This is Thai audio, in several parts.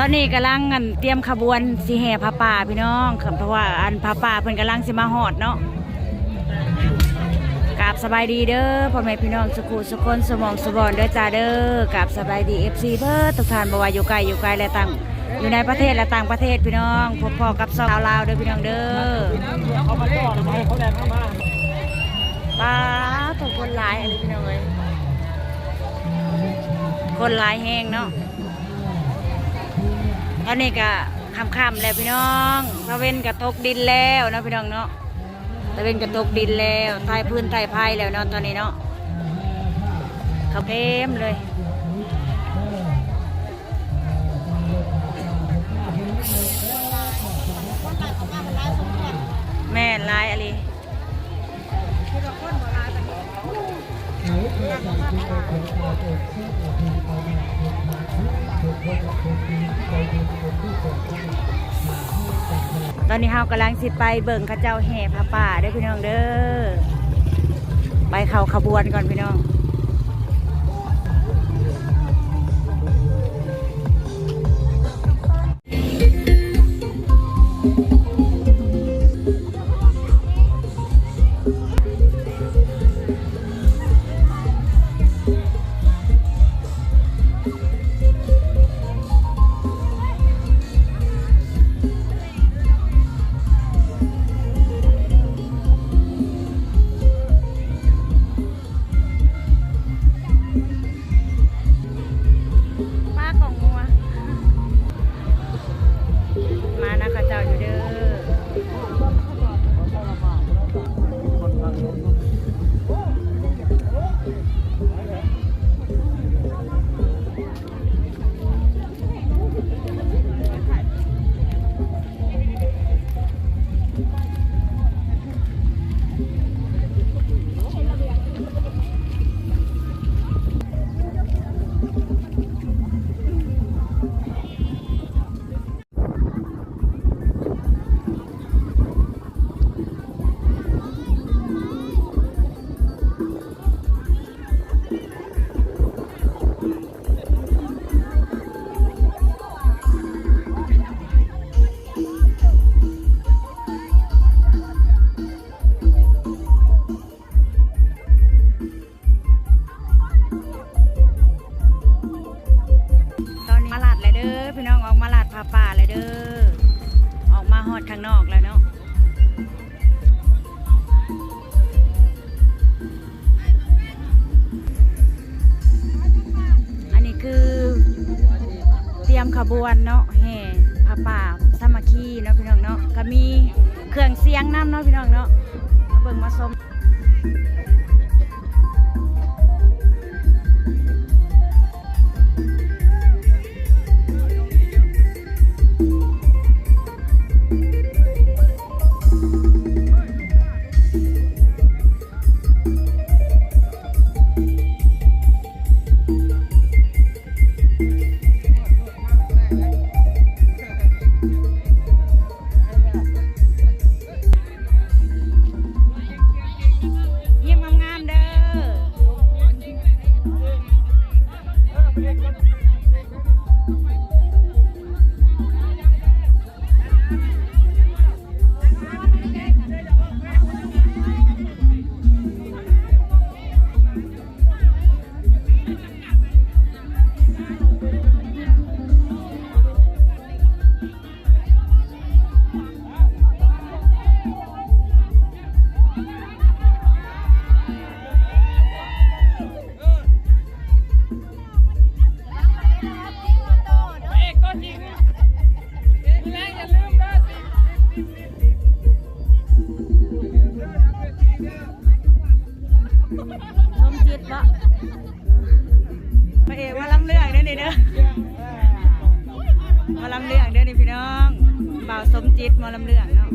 อนนี้กำลังเตรียมขบวนสีแห่ผ้าป่าพี่น้องเพราะว่าผ้าป่าเพิ่นกำลังสิมาฮอดเนาะกราบสบายดีเด้อพ่อแม่พี่น้องสุขุสุคนสมองสบอนเด้อจ้าเด้อกราบสบายดี FC เพิ่นทุกท่านบ่ว่าอยู่ไกลและต่างอยู่ในประเทศและต่างประเทศพี่น้องพบพอกับชาวลาวเด้อพี่น้องเด้อเขามาต้อนมาให้เขาแดงเข้ามาป้าทุกคนหลายอะไรพี่น้องเอ้ยคนหลายแห้งเนาะตอนนี้ก็ค่ำๆแล้วพี่น้องตะเวนก็ตกดินแล้วนะพี่น้องเนาะตะเวนก็ตกดินแล้วใต้พื้นใต้พายแล้วเนาะตอนนี้เนาะเขาเต็มเลยแม่ลายอะไรตอนนี้เฮากำลังสิไปเบิ่งข้าเจ้าแห่ผ้าป่าเด้อพี่น้องเด้อไปเข้าขบวนก่อนพี่น้องพี่น้องออกมาลาดผ้าป่าเลยเด้อออกมาฮอดข้างนอกแล้วเนาะอันนี้คือเตรียมขบวนเนาะแห่ผ้าป่าสามัคคีเนาะพี่น้องเนาะก็มีเครื่องเสียงน้ำเนาะพี่น้องเนาะมาเบิ่งมาชมสมจิตปะพระเอกมาลำเรื่องเด้อนี่เด้อมาลำเรื่องเด้อนี่พี่น้องบ่าวสมจิตมาลำเรื่องเนาะ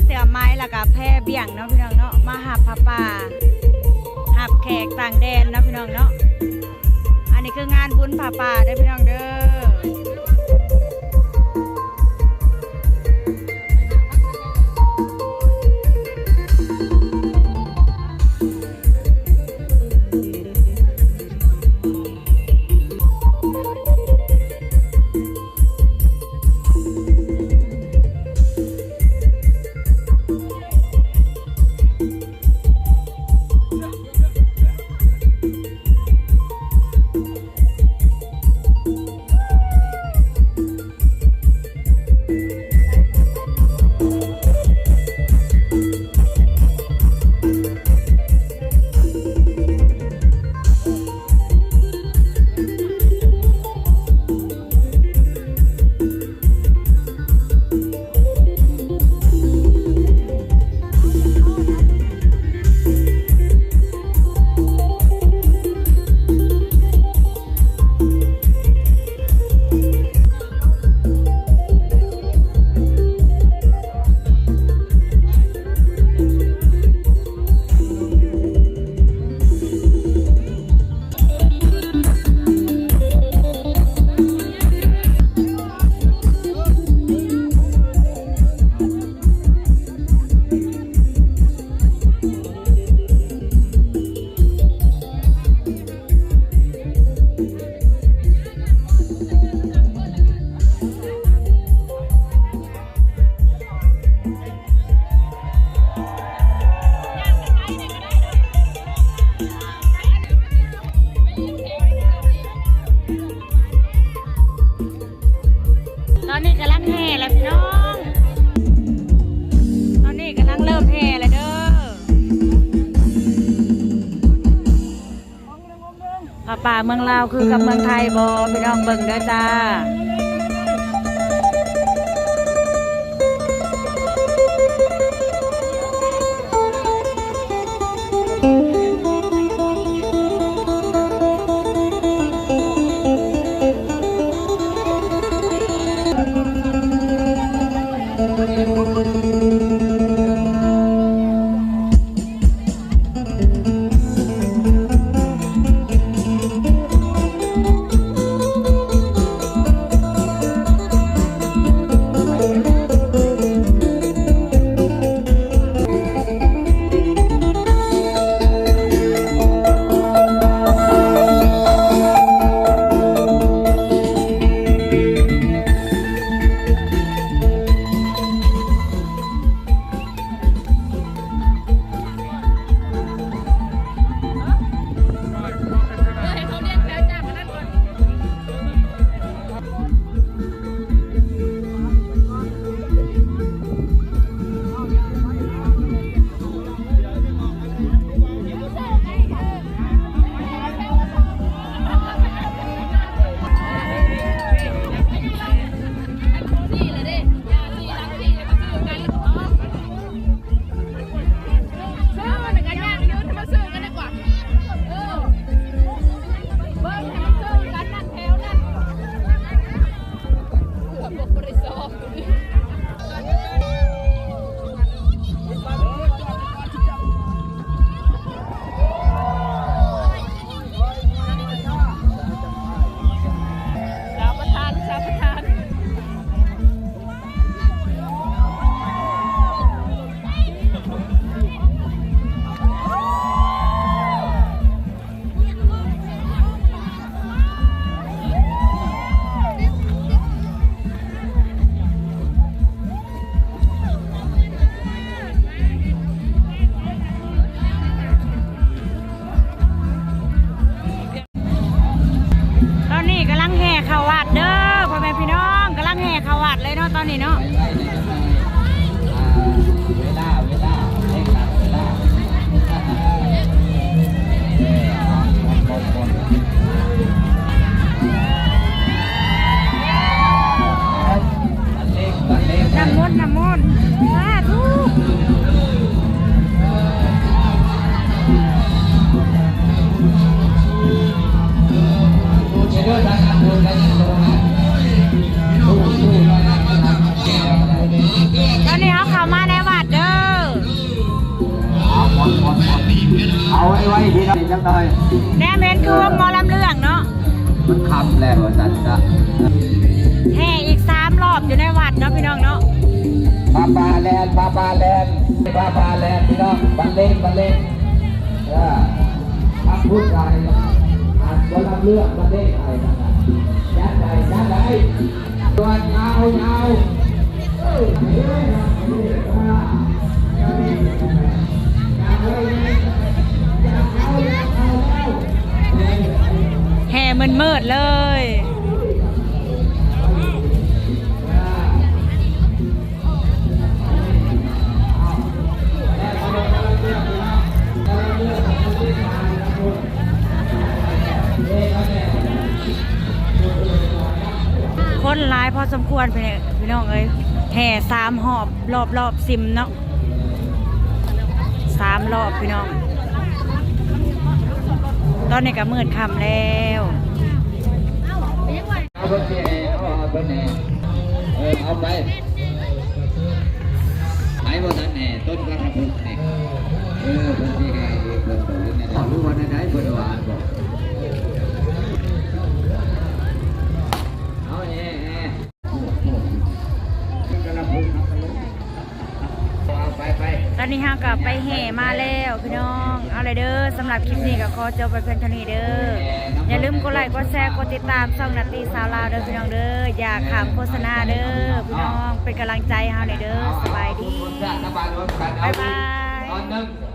เสือไม้แล้วก็แพร่เบี่ยงเนาะพี่น้องเนาะมาหับผ้าป่าหับแขกต่างแดนเนาะพี่น้องเนาะอันนี้คืองานบุญผ้าป่าได้อพี่น้องเด้อตอนนี้กำลังแห่แล้วพี่น้องตอนนี้กำลังเริ่มแห่แล้วเด้อผ้าป่าเมืองลาวคือกับเมืองไทยบ่พี่น้องเบิ่งเด้อจ้าอนนี้เนาะน้ำมนต์สาธุดูเชื่อทางการดูแลตัวนะ บแล้วจันจะ แห่อีก3 รอบอยู่ในวัดเนาะพี่น้องเนาะ ปาปาแลนด์พี่น้องบันเลงทำพูดอะไรอ่านบนลำเลือกบันเลงอะไรต่างๆยัดใจตัวเงาแห่มืดๆเลยคนหลายพอสมควรพี่น้องเอ้ยแห่3 หอบรอบซิมเนาะ3 รอบพี่น้องตอนนี้ก็มืดค่ำแล้ว เอาไปเอาไปไหนบ่ทันแน่ต้นกระพุ้งนี่เพิ่นสิให้เพิ่นตัวนี้นะรู้ว่าไหนเพิ่นว่าบอกเอากระพุ้งเอาไป ตอนนี้ฮะก็ไปแห่มาแล้วพี่น้องเอาเลยเด้อสำหรับคลิปนี้ก็ขอจบไปเพียงเท่านี้เด้ออย่าลืมกดไลค์กดแชร์กดติดตามช่องนาตีสาวลาวเด้อพี่น้องเด้ออย่าขามโฆษณาเด้อพี่น้องเป็นกำลังใจให้เฮาหน่อยเด้อสบายดีบ๊ายบาย